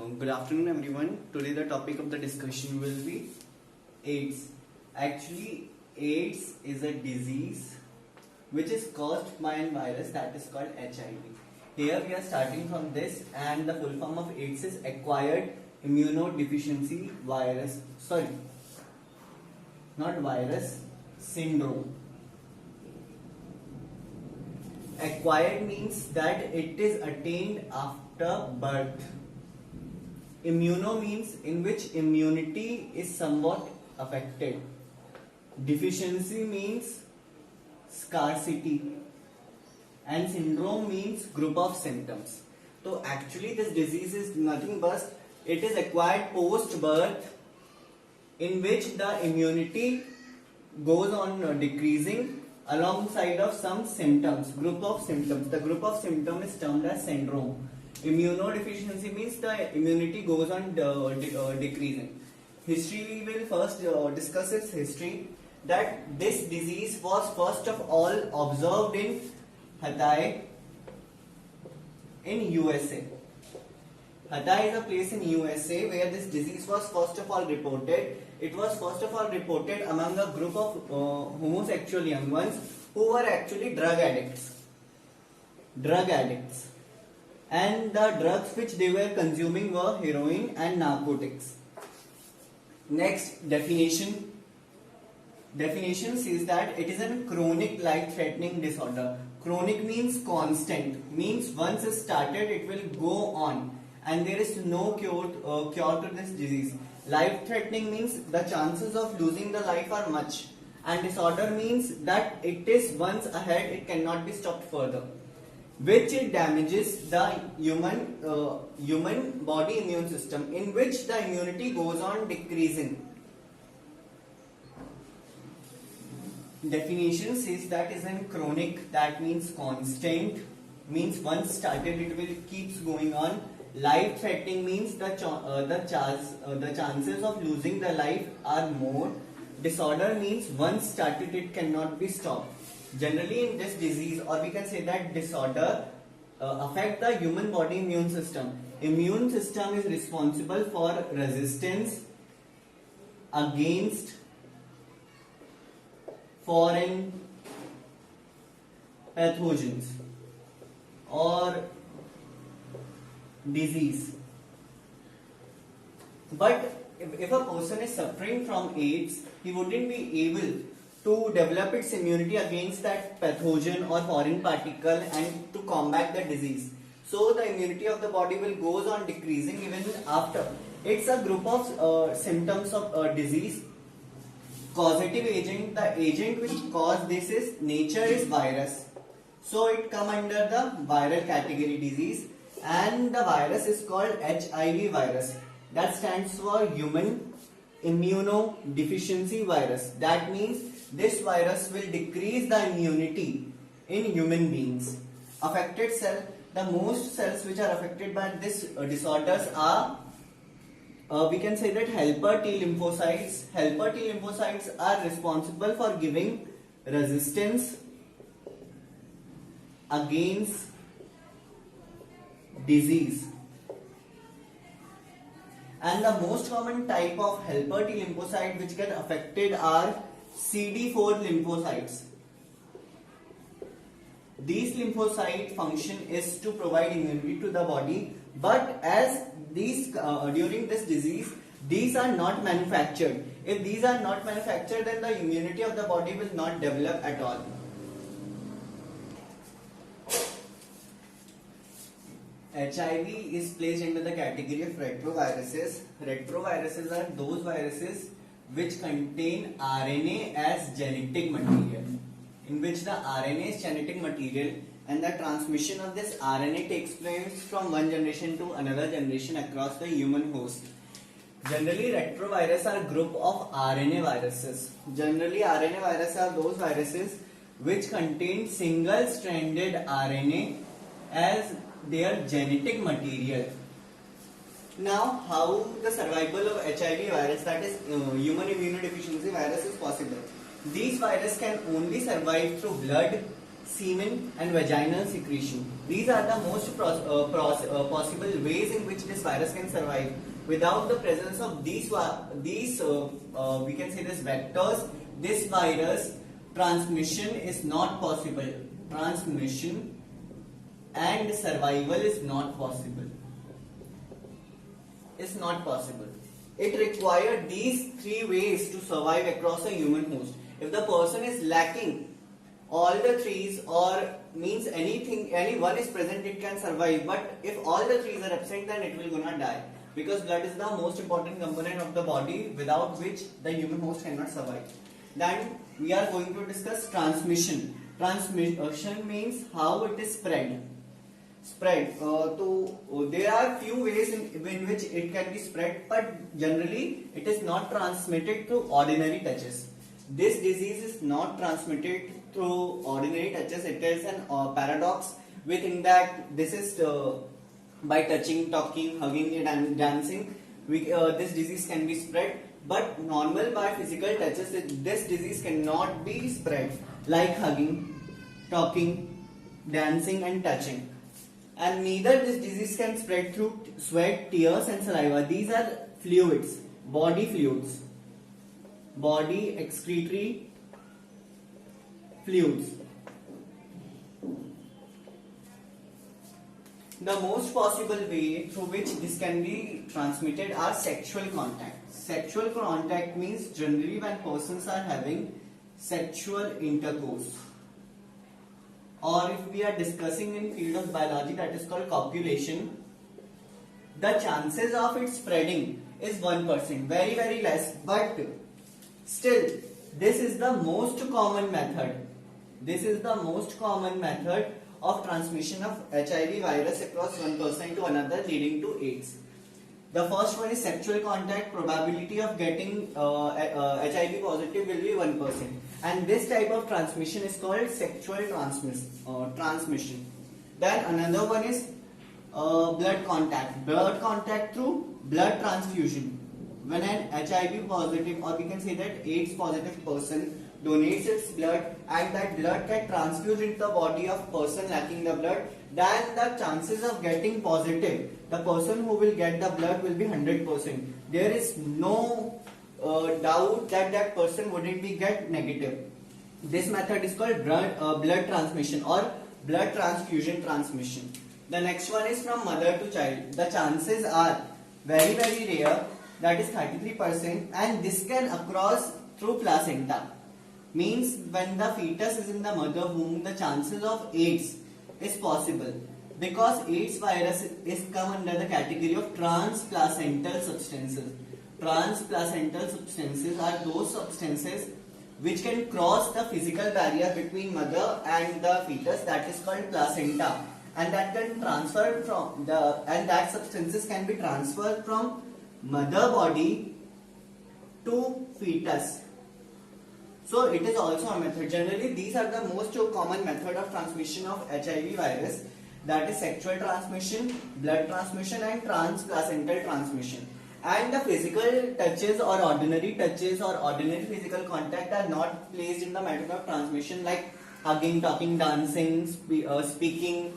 Good afternoon, everyone. Today, the topic of the discussion will be AIDS. Actually, AIDS is a disease which is caused by a virus that is called HIV. Here, we are starting from this, and the full form of AIDS is acquired immunodeficiency virus. Sorry, not virus, syndrome. Acquired means that it is attained after birth. Immuno means in which immunity is somewhat affected. Deficiency means scarcity. And syndrome means group of symptoms. So actually this disease is nothing but it is acquired post birth, in which the immunity goes on decreasing alongside of some symptoms, group of symptoms. The group of symptom is termed as syndrome. Immunodeficiency means the immunity goes on decreasing. History, we will first discuss its history. That this disease was first of all observed in Hatay in USA. Hatay is a place in USA where this disease was first of all reported. It was first of all reported among a group of homosexual young ones who were actually drug addicts. And the drugs which they were consuming were heroin and narcotics. Next, definition. Definition says that it is a chronic life-threatening disorder. Chronic means constant, means once it's started it will go on, and there is no cure to this disease. Life-threatening means the chances of losing the life are much, and disorder means that it is once ahead, it cannot be stopped further, which it damages the human body immune system, in which the immunity goes on decreasing. Definition says that is in chronic, that means constant, means once started it will keeps going on. Life threatening means the chances of losing the life are more. Disorder means once started it cannot be stopped. Generally in this disease, or we can say that disorder affect the human body immune system. Immune system is responsible for resistance against foreign pathogens or disease. But if a person is suffering from AIDS, he wouldn't be able to develop its immunity against that pathogen or foreign particle and to combat the disease. So the immunity of the body will goes on decreasing even after. It's a group of symptoms of disease. Causative agent, the agent which cause this is nature is virus. So it come under the viral category disease, and the virus is called HIV virus. That stands for human immunodeficiency virus. That means this virus will decrease the immunity in human beings. Affected cell, the most cells which are affected by this disorders are we can say that helper T lymphocytes. Helper T lymphocytes are responsible for giving resistance against disease. And the most common type of helper T lymphocyte which get affected are CD4 lymphocytes. These lymphocyte function is to provide immunity to the body, but as these during this disease, these are not manufactured. If these are not manufactured, then the immunity of the body will not develop at all. HIV is placed into the category of retroviruses. Retroviruses are those viruses which contain RNA as genetic material, in which the RNA is genetic material, and the transmission of this RNA takes place from one generation to another generation across the human host. Generally, retrovirus are group of RNA viruses. Generally, RNA viruses are those viruses which contain single-stranded RNA as their genetic material. Now, how the survival of HIV virus, that is human immunodeficiency virus, is possible? These viruses can only survive through blood, semen, and vaginal secretion. These are the most possible ways in which this virus can survive. Without the presence of these we can say this vectors, this virus transmission is not possible. Transmission and survival is not possible. It's not possible. It required these three ways to survive across a human host. If the person is lacking all the threes, or means any one is present, it can survive. But if all the threes are absent, then it will gonna die. Because blood is the most important component of the body, without which the human host cannot survive. Then we are going to discuss transmission. Transmission means how it is spread. There are few ways in which it can be spread, but generally it is not transmitted through ordinary touches. This disease is not transmitted through ordinary touches. It is an paradox. We think that this is by touching, talking, hugging, and dancing, this disease can be spread. But normal by physical touches, this disease cannot be spread like hugging, talking, dancing, and touching. And neither this disease can spread through sweat, tears, and saliva. These are fluids, body fluids, body excretory fluids. The most possible way through which this can be transmitted are sexual contact. Sexual contact means generally when persons are having sexual intercourse, or if we are discussing in field of biology, that is called copulation, the chances of it spreading is 1%, very very less, but still this is the most common method. This is the most common method of transmission of HIV virus across one person to another, leading to AIDS. The first one is sexual contact. Probability of getting HIV positive will be 1%, and this type of transmission is called sexual transmission. Then another one is blood contact. Blood contact through blood transfusion. When an HIV positive, or we can say that AIDS positive person donates its blood, and that blood gets transfused into the body of person lacking the blood, then the chances of getting positive, the person who will get the blood will be 100%. There is no doubt that that person wouldn't be get negative. This method is called blood transmission or blood transfusion transmission. The next one is from mother to child. The chances are very very rare, that is 33%, and this can occur through placenta. Means when the fetus is in the mother womb, the chances of AIDS is possible, because AIDS virus is come under the category of transplacental substances. Transplacental substances are those substances which can cross the physical barrier between mother and the fetus, that is called placenta, and that can transfer from that substances can be transferred from mother body to fetus. So it is also a method. Generally, these are the most common method of transmission of HIV virus, that is sexual transmission, blood transmission, and transplacental transmission. And the physical touches or ordinary physical contact are not placed in the method of transmission, like hugging, talking, dancing, speaking,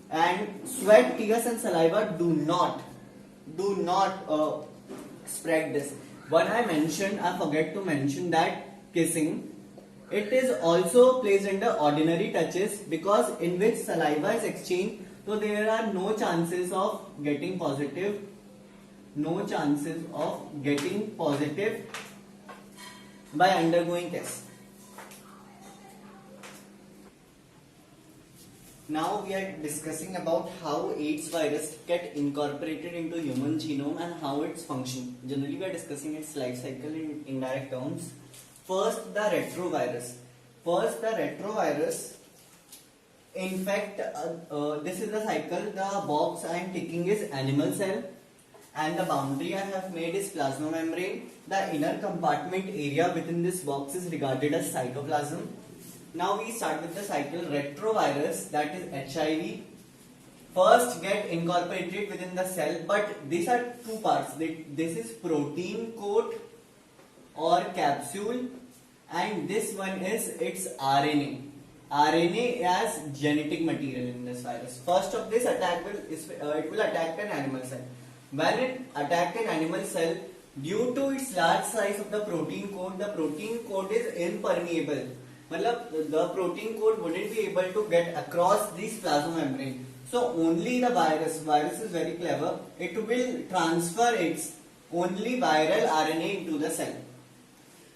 and sweat, tears, and saliva do not spread this. One I forget to mention that kissing, it is also placed under ordinary touches, because in which saliva is exchanged, so there are no chances of getting positive, by undergoing kiss. Now we are discussing about how AIDS virus get incorporated into human genome and how it's function. Generally we are discussing its life cycle in indirect terms. First, the retrovirus. In fact, this is the cycle. The box I am ticking is animal cell, and the boundary I have made is plasma membrane. The inner compartment area within this box is regarded as cytoplasm. Now we start with the cycle. Retrovirus, that is HIV, first get incorporated within the cell, but these are two parts. This is protein coat or capsule, and this one is its RNA. RNA as genetic material in this virus. First of this attack it will attack an animal cell. When it attacked an animal cell, due to its large size of the protein coat is impermeable. मतलब the protein coat wouldn't be able to get across this plasma membrane. So only the virus is very clever. It will transfer its only viral RNA into the cell.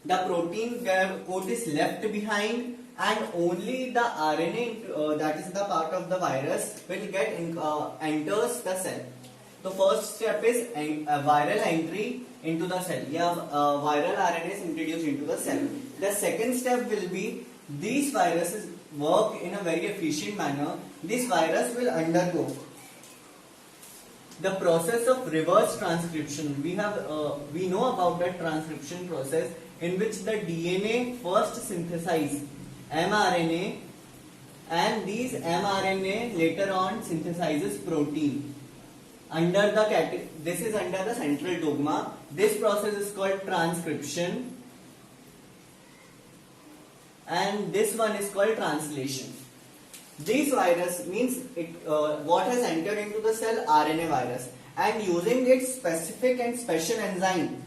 The protein coat is left behind, and only the RNA that is the part of the virus will get enters the cell. The first step is viral entry into the cell. Yeah, viral RNA is introduced into the cell. The second step will be these viruses work in a very efficient manner. This virus will undergo the process of reverse transcription. We know about that transcription process in which the DNA first synthesize mRNA, and these mRNA later on synthesizes protein. This is under the central dogma. This process is called transcription, and this one is called translation. This virus means what has entered into the cell, RNA virus, and using its specific and special enzyme,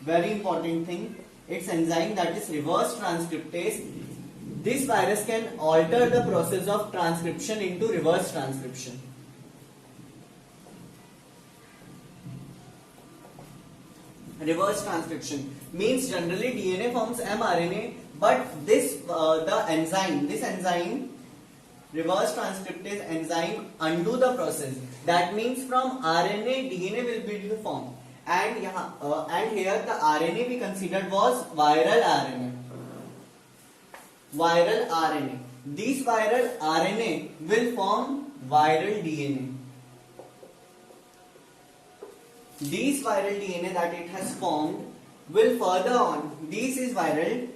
very important thing, its enzyme that is reverse transcriptase, this virus can alter the process of transcription into reverse transcription. Reverse transcription means generally DNA forms mRNA, but this enzyme reverse transcriptase enzyme undo the process. That means from RNA DNA will be formed, and here the RNA we considered was viral RNA. Viral RNA. This viral RNA will form viral DNA. This viral DNA that it has formed will further on. This is viral.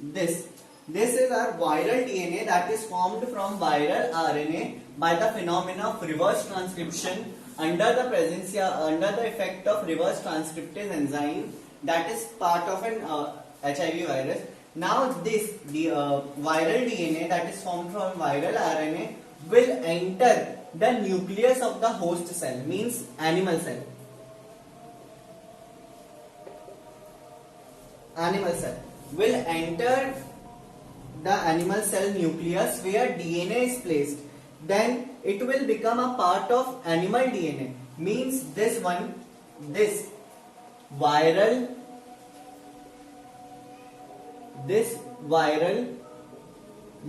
This is our viral DNA that is formed from viral RNA by the phenomena of reverse transcription under the effect of reverse transcriptase enzyme that is part of an HIV virus. Now the viral DNA that is formed from viral RNA will enter the nucleus of the host cell, means animal cell. Animal cell will enter the animal cell nucleus where DNA is placed. Then it will become a part of animal DNA. Means this viral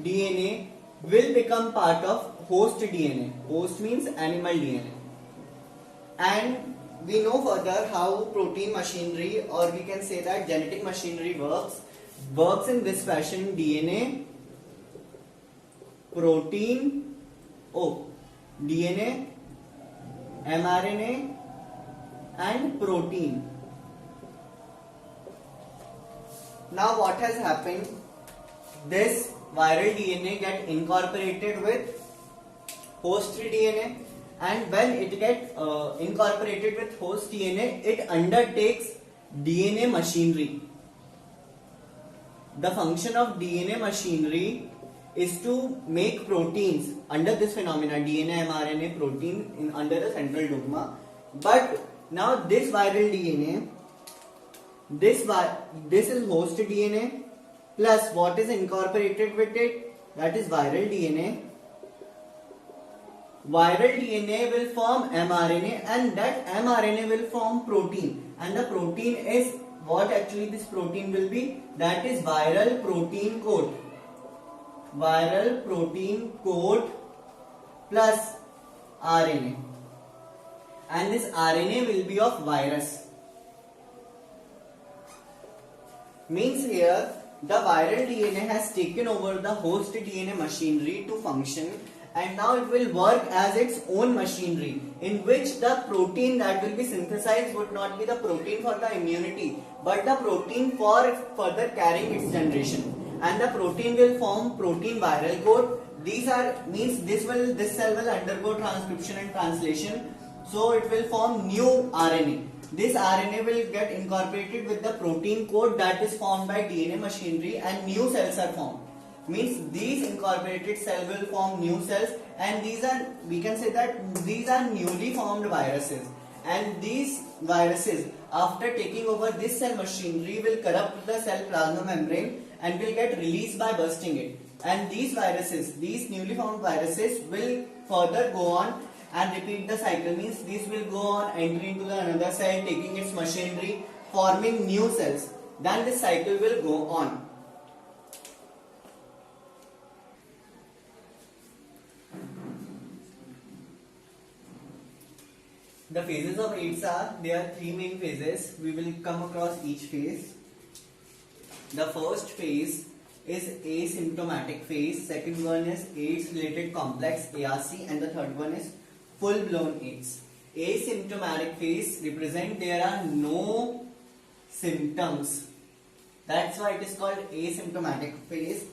DNA will become part of host DNA. Host means animal DNA. And we know further how protein machinery, or we can say that genetic machinery works in this fashion: DNA, protein, DNA, mRNA and protein. Now what has happened? This viral DNA get incorporated with host DNA, and when it gets incorporated with host DNA, it undertakes DNA machinery. The function of DNA machinery is to make proteins under this phenomena, DNA, mRNA, protein under the central dogma. But now this viral DNA, this is host DNA plus what is incorporated with it, that is viral DNA. Viral DNA will form mRNA, and that mRNA will form protein, and the protein is what actually this protein will be, that is viral protein coat. Viral protein coat plus RNA, and this RNA will be of virus. Means here the viral DNA has taken over the host DNA machinery to function, and now it will work as its own machinery, in which the protein that will be synthesized would not be the protein for the immunity, but the protein for further carrying its generation. And the protein will form protein viral coat. This cell will undergo transcription and translation, so it will form new RNA. This RNA will get incorporated with the protein coat that is formed by DNA machinery, and new cells are formed. Means these incorporated cells will form new cells, and these are, we can say that these are newly formed viruses, and these viruses after taking over this cell machinery will corrupt the cell plasma membrane and will get released by bursting it, and these viruses, these newly formed viruses will further go on and repeat the cycle. Means this will go on, enter into the another cell, taking its machinery, forming new cells, then this cycle will go on. The phases of AIDS are, there are three main phases. We will come across each phase. The first phase is asymptomatic phase, second one is AIDS related complex ARC, and the third one is full blown AIDS. Asymptomatic phase represent there are no symptoms. That's why it is called asymptomatic phase.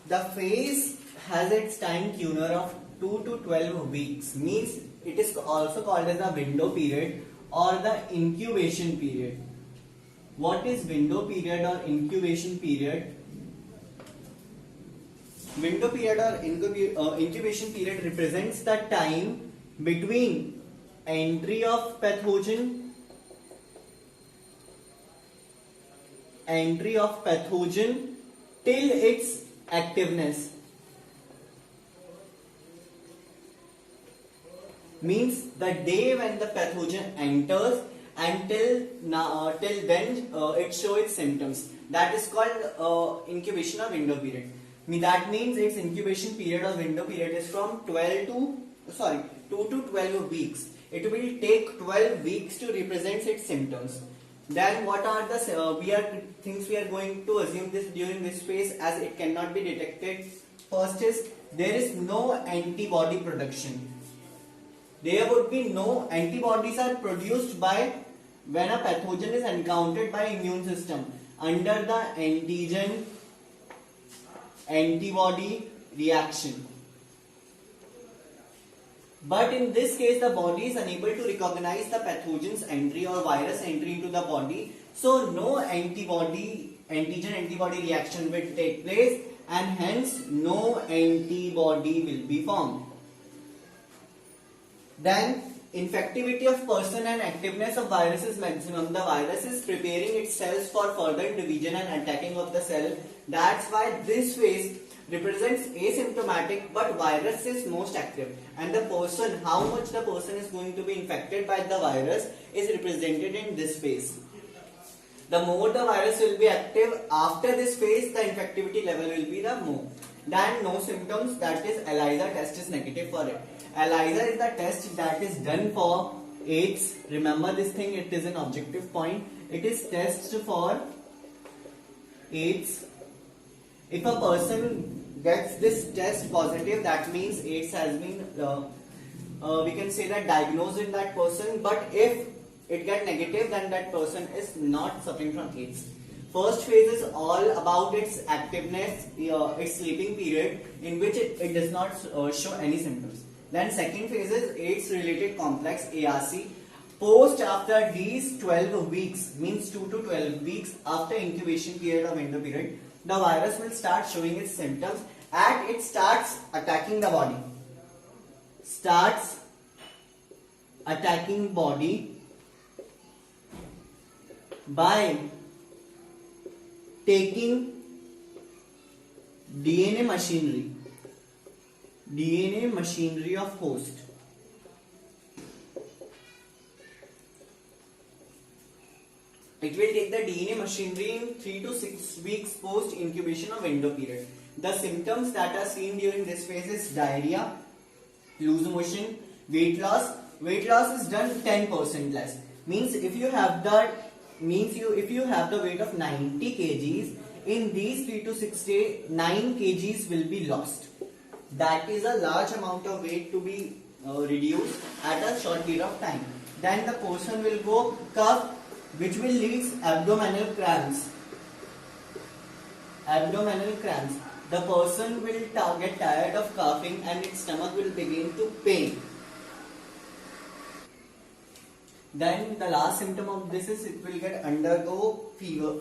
The phase has its time tenure of 2 to 12 weeks. Means it is also called as the window period or the incubation period. What is window period or incubation period? Window period or incubation period represents the time between entry of pathogen till its activeness. Means the day when the pathogen enters until till then it shows its symptoms. That is called incubation or window period. That means its incubation period or window period is from 2 to 12 weeks. It will take 12 weeks to represent its symptoms. Then what are the things we are going to assume this during this phase, as it cannot be detected? First is there is no antibody production. There would be no antibodies are produced by when a pathogen is encountered by immune system under the antigen antibody reaction. But in this case the body is unable to recognize the pathogen's entry or virus entry into the body, so no antigen antibody reaction will take place, and hence no antibody will be formed. Then infectivity of person and activeness of virus is maximum. The virus is preparing its cells for further division and attacking of the cell. That's why this phase represents asymptomatic, but virus is most active, and the person, how much the person is going to be infected by the virus, is represented in this phase. The more the virus will be active after this phase, the infectivity level will be the more. Then no symptoms, that is ELISA test is negative for it. ELISA is the test that is done for AIDS. Remember this thing, it is an objective point. It is test for AIDS. If a person gets this test positive, that means AIDS has been, we can say that diagnosed in that person. But if it gets negative, then that person is not suffering from AIDS. First phase is all about its activeness, its sleeping period, in which it does not show any symptoms. Then second phase is AIDS related complex ARC. Post after these 12 weeks, means 2 to 12 weeks after incubation period or window period, the virus will start showing its symptoms and it starts attacking the body. Starts attacking body by taking DNA machinery of host. It will take the DNA machinery in 3 to 6 weeks post incubation or window period. The symptoms that are seen during this phase is diarrhea, loose motion, weight loss. Weight loss is done 10% less. Means if you have the weight of 90 kgs, in these 3 to 6 days 9 kgs will be lost. That is a large amount of weight to be reduced at a short period of time. Then the person will go cough, which will lead abdominal cramps. The person will get tired of coughing and its stomach will begin to pain. Then the last symptom of this is it will get undergo fever.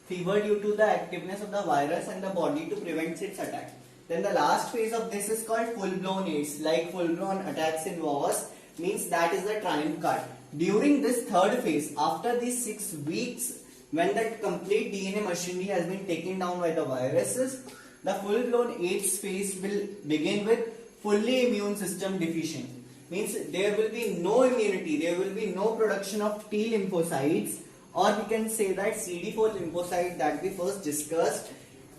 fever due to the activeness of the virus and the body to prevent its attack. Then the last phase of this is called full-blown AIDS, like full-blown attacks in wars, means that is the triumph card. During this third phase, after these 6 weeks, when that complete DNA machinery has been taken down by the viruses, the full-blown AIDS phase will begin with fully immune system deficient. Means there will be no immunity, there will be no production of T lymphocytes, or we can say that CD4 lymphocyte that we first discussed.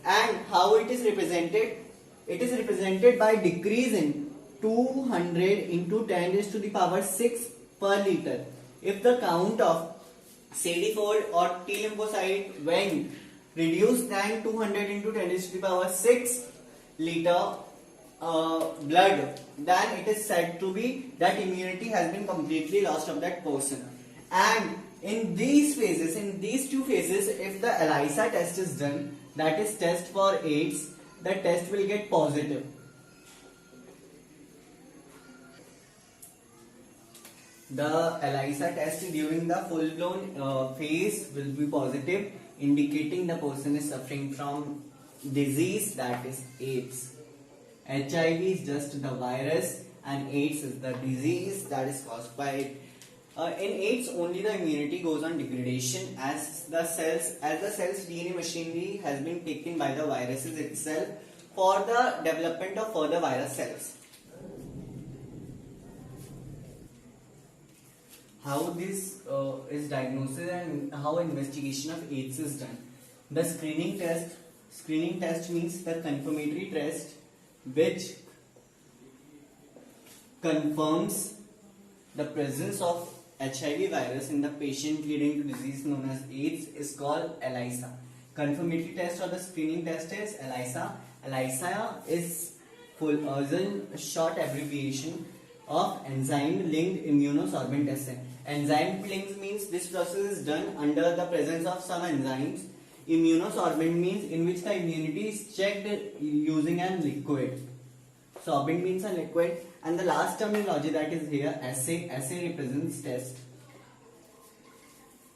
And how it is represented? It is represented by decrease in 200 into 10 raised to the power 6 per liter. If the count of CD4 or T lymphocyte when reduced than 200 into 10 raised to the power 6 liter blood, then it is said to be that immunity has been completely lost of that person. And in these phases, in these two phases, if the ELISA test is done, that is test for AIDS, the test will get positive. The ELISA test during the full-blown phase will be positive, indicating the person is suffering from disease, that is AIDS. HIV is just the virus and AIDS is the disease that is caused by it. In AIDS, only the immunity goes on degradation as the cells DNA machinery has been taken by the viruses itself for the development of further virus cells. How this is diagnosed and how investigation of AIDS is done. The screening test means the confirmatory test which confirms the presence of HIV virus in the patient leading to disease known as AIDS is called ELISA. Confirmatory test or the screening test is ELISA. ELISA is a short abbreviation of enzyme linked immunosorbent assay. Enzyme linked means this process is done under the presence of some enzymes. Immunosorbent means in which the immunity is checked using a liquid. Sorbent means a liquid. And the last terminology that is here, assay represents test.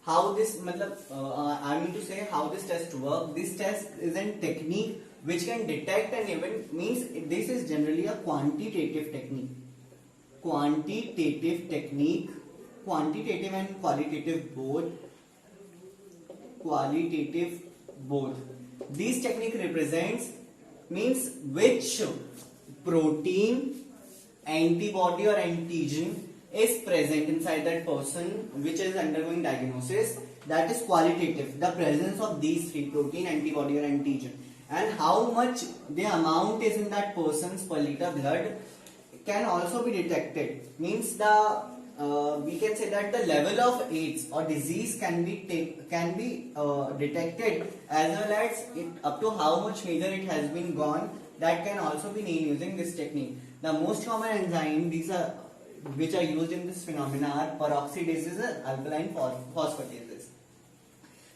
How this, I mean to say how this test works. This test is a technique which can detect an event, means this is generally a quantitative technique. Quantitative and qualitative both. This technique represents, means which protein, antibody or antigen is present inside that person which is undergoing diagnosis. That is qualitative, the presence of these three, protein, antibody or antigen, and how much the amount is in that person's per liter blood can also be detected. Means the we can say that the level of AIDS or disease can be detected, as well as up to how much major it has been gone. That can also be named using this technique. The most common enzyme which are used in this phenomena are peroxidases and alkaline phosphatases.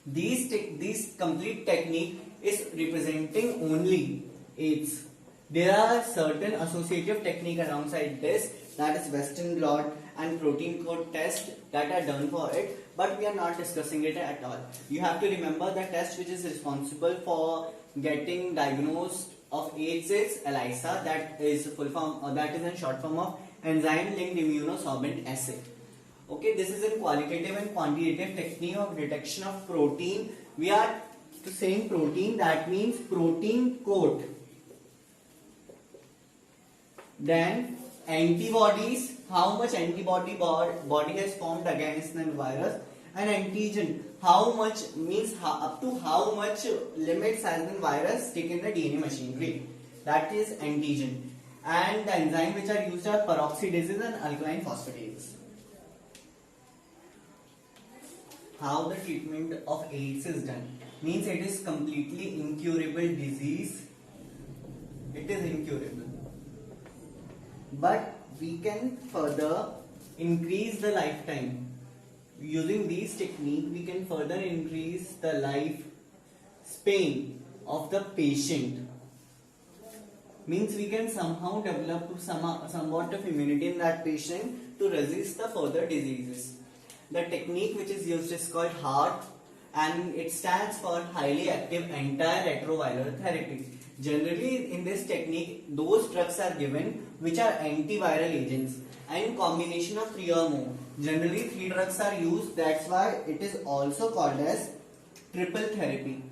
This complete technique is representing only AIDS. There are certain associative technique alongside this, that is Western blot and protein code test that are done for it, but we are not discussing it at all. You have to remember the test which is responsible for getting diagnosed of AIDS is ELISA, that is full form, that is in short form of enzyme linked immunosorbent assay. Okay, this is a qualitative and quantitative technique of detection of protein. We are saying protein, that means protein coat. Then antibodies, how much antibody body has formed against the virus, and antigen, how much means up to how much limits has been virus taken the DNA machinery, that is antigen. And the enzyme which are used are peroxidases and alkaline phosphatases. How the treatment of AIDS is done, means it is completely incurable disease. It is incurable, but we can further increase the lifetime. Using these techniques, we can further increase the life span of the patient. Means we can somehow develop somewhat of immunity in that patient to resist the further diseases. The technique which is used is called HART, and it stands for highly active antiretroviral therapy. Generally, in this technique, those drugs are given which are antiviral agents and combination of 3 or more. Generally, 3 drugs are used. That's why it is also called as triple therapy.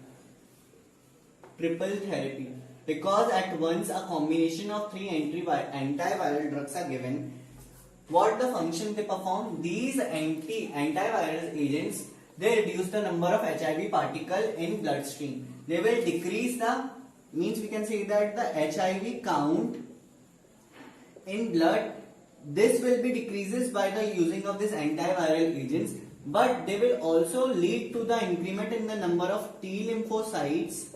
Triple therapy, because at once a combination of 3 antiviral drugs are given. What the function they perform? These antiviral agents, they reduce the number of HIV particle in bloodstream. They will decrease the, means we can say that the HIV count in blood, this will be decreases by the using of this antiviral agents, but they will also lead to the increment in the number of T lymphocytes,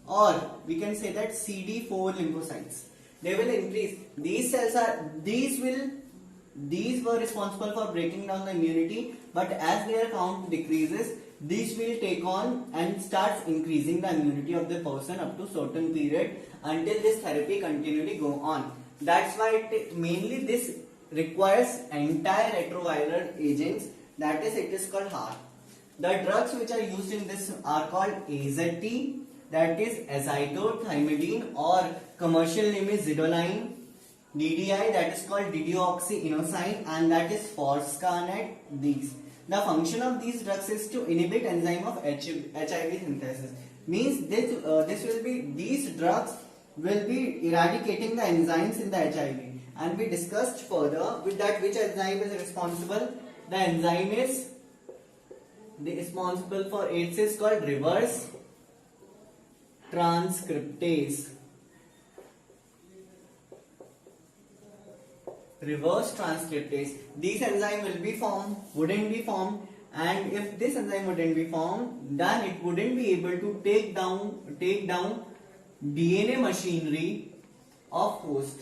or we can say that CD4 lymphocytes. They will increase. These cells are, these were responsible for breaking down the immunity, but as their count decreases, these will take on and starts increasing the immunity of the person up to certain period until this therapy continually go on. That's why mainly this requires antiretroviral agents, that is, it is called HAR. The drugs which are used in this are called AZT, that is azithromycin, or commercial name is Zidolline, DDI, that is called dideoxyinosine, and that is Forscarnet. These, the function of these drugs is to inhibit enzyme of HIV synthesis. Means this will be, these drugs will be eradicating the enzymes in the HIV, and we discussed further with that which enzyme is responsible. The enzyme is responsible for AIDS is called reverse transcriptase. Reverse transcriptase. These enzyme will be formed, wouldn't be formed, and if this enzyme wouldn't be formed, then it wouldn't be able to take down DNA machinery of host.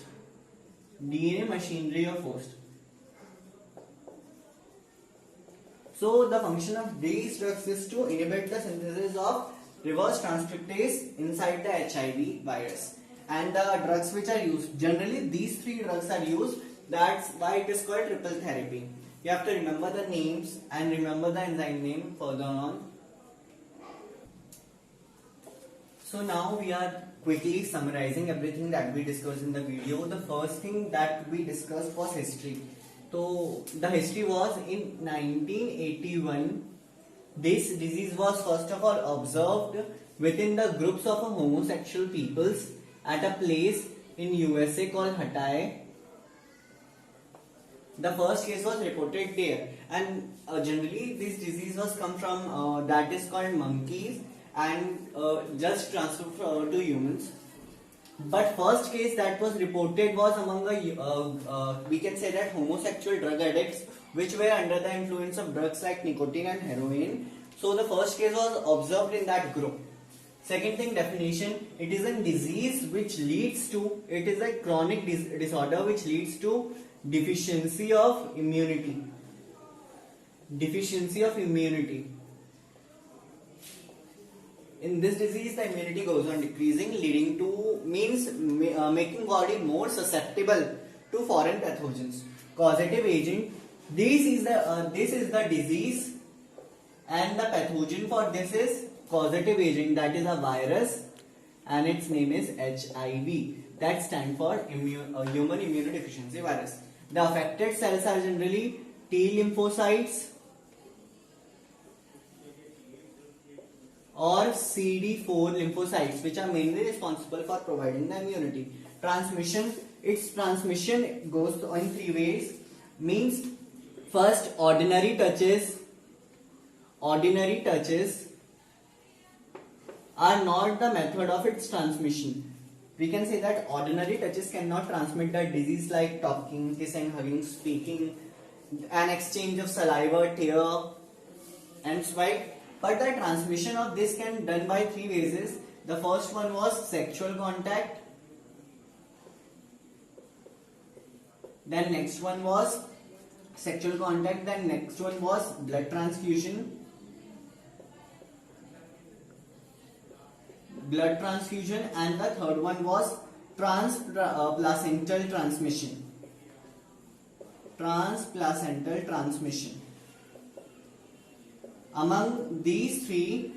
DNA machinery of host. So the function of these drugs is to inhibit the synthesis of reverse transcriptase inside the HIV virus. And the drugs which are used, generally these 3 drugs are used. That's why it is called triple therapy. You have to remember the names and remember the enzyme name further on. So now we are quickly summarizing everything that we discussed in the video. The first thing that we discussed was history. So the history was in 1981. This disease was first of all observed within the groups of homosexual peoples at a place in USA called Hatay. The first case was reported there, and generally this disease was come from that is called monkeys and just transferred to humans. But first case that was reported was among the we can say that homosexual drug addicts which were under the influence of drugs like nicotine and heroin. So the first case was observed in that group. Second thing, definition: it is a disease which leads to, it is a chronic disorder which leads to deficiency of immunity. Deficiency of immunity. In this disease, the immunity goes on decreasing, leading to, means making body more susceptible to foreign pathogens. Causative agent: this is the disease, and the pathogen for this is causative agent, that is a virus, and its name is HIV. That stands for human immunodeficiency virus. The affected cells are generally T lymphocytes or CD4 lymphocytes, which are mainly responsible for providing the immunity. Transmission: its transmission goes in 3 ways. Means first, ordinary touches are not the method of its transmission. We can say that ordinary touches cannot transmit the disease, like talking, kissing, hugging, speaking, an exchange of saliva, tear and sweat. But the transmission of this can be done by 3 ways. The first one was sexual contact. Then next one was sexual contact. Then next one was blood transfusion. And the third one was transplacental transmission. Among these three,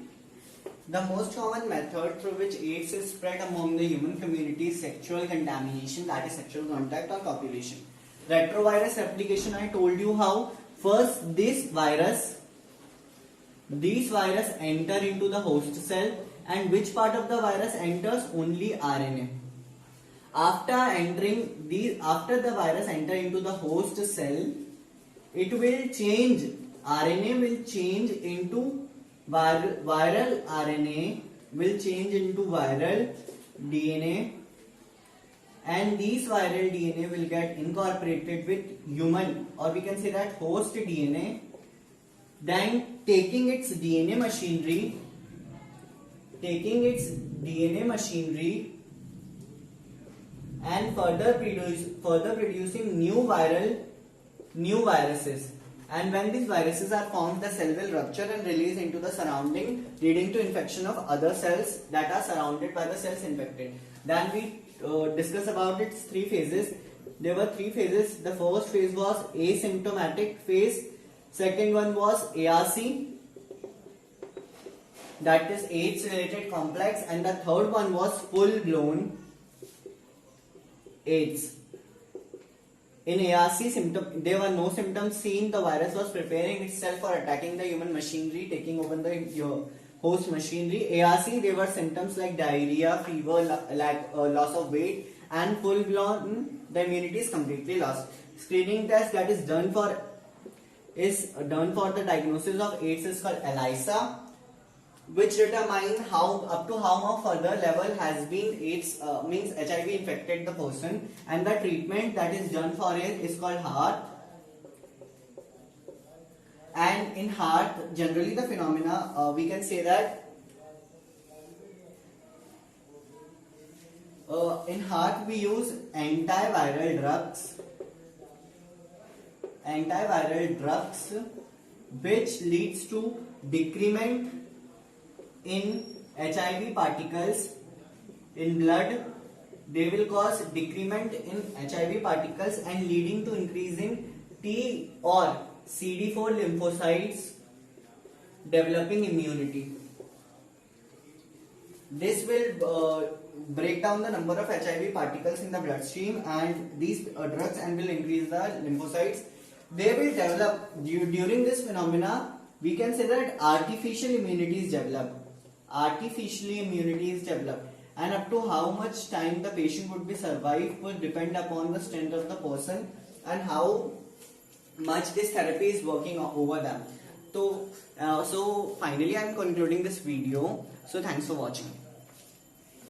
the most common method through which AIDS is spread among the human community is sexual contamination, that is sexual contact or copulation. Retrovirus replication, I told you how. First, these virus enter into the host cell, and which part of the virus enters? Only RNA. After the virus enter into the host cell, it will change. RNA will change into viral RNA will change into viral DNA, and these viral DNA will get incorporated with human, or we can say that host DNA, then taking its DNA machinery and further producing new viruses. And when these viruses are formed, the cell will rupture and release into the surrounding, leading to infection of other cells that are surrounded by the cells infected. Then we discuss about its three phases. There were three phases. The first phase was asymptomatic phase. Second one was ARC, that is AIDS related complex, and the third one was full blown AIDS. In ARC, there were no symptoms seen. The virus was preparing itself for attacking the human machinery, taking over the host machinery. ARC, there were symptoms like diarrhea, fever, loss of weight, and full blown, the immunity is completely lost. Screening test that is done for the diagnosis of AIDS is called ELISA, which determine up to how much further level has been AIDS, means HIV infected the person, and the treatment that is done for it is called HAART. And in HAART, generally the phenomena, we can say that in HAART we use antiviral drugs which leads to decrement in HIV particles in blood. They will cause decrement in HIV particles and leading to increasing T or CD4 lymphocytes developing immunity. This will break down the number of HIV particles in the bloodstream, and these drugs and will increase the lymphocytes. They will develop during this phenomena. We can say that artificial immunity is developed. And up to how much time the patient would be survived will depend upon the strength of the person and how much this therapy is working over them. So finally I am concluding this video. So thanks for watching.